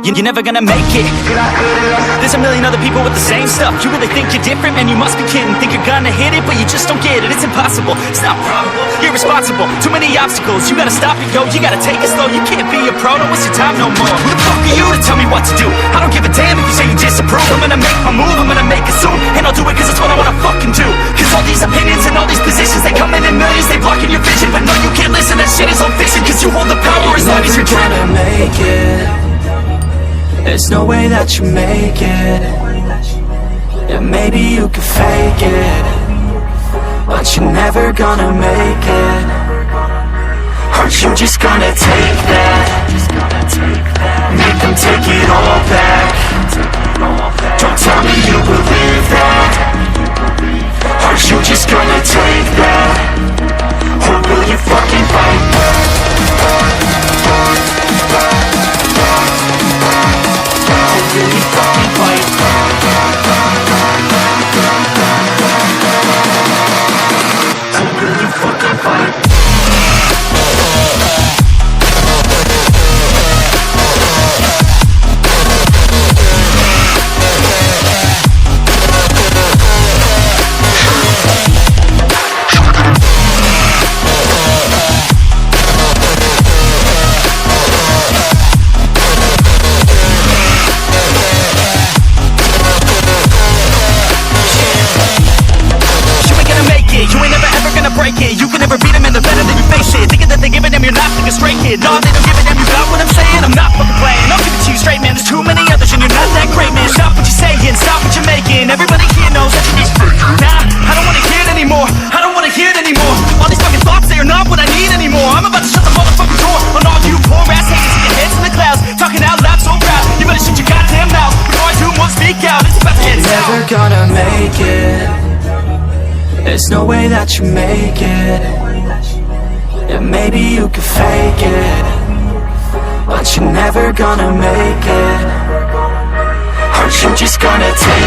you're never gonna make it. There's a million other people with the same stuff. You really think you're different? Man, you must be kidding. Think you're gonna hit it, but you just don't get it. It's impossible, it's not probable, irresponsible. Too many obstacles, you gotta stop and go. You gotta take it slow, you can't be a pro. Don't waste your time no more. Who the fuck are you to tell me what to do? I don't give a damn if you say you disapprove. I'm gonna make my move, I'm gonna make it soon. And I'll do it cause it's what I wanna fucking do. Cause all these opinions and all these positions, they come in millions, they blocking your vision. But no, you can't listen, that shit is all fiction. Cause you hold the power as long as you're trying to make it. There's no way that you make it. Yeah, maybe you could fake it, but you're never gonna make it. Aren't you just gonna take that? Make them take it all back. Don't tell me you believe that. Aren't you just gonna take that? Or will you fucking fight back? Really fucking fight. So will you fucking fight? You can never beat them and they're better than you face it. Thinking that they're giving them, you're not like a stray kid. No, they don't give a damn, you got what I'm saying? I'm not fucking playing, I'll give it to you straight, man. There's too many others and you're not that great, man. Stop what you're saying, stop what you're making. Everybody here knows that you're just fake. Nah, I don't wanna hear it anymore, I don't wanna hear it anymore. All these fucking thoughts, they are not what I need anymore. I'm about to shut the motherfucking door on all you poor ass haters with your heads in the clouds, talking out loud so proud. You better shut your goddamn mouth before I do more speak out. It's about to get south. Never gonna make it. There's no way that you make it. Yeah, maybe you could fake it, but you're never gonna make it. Aren't you just gonna take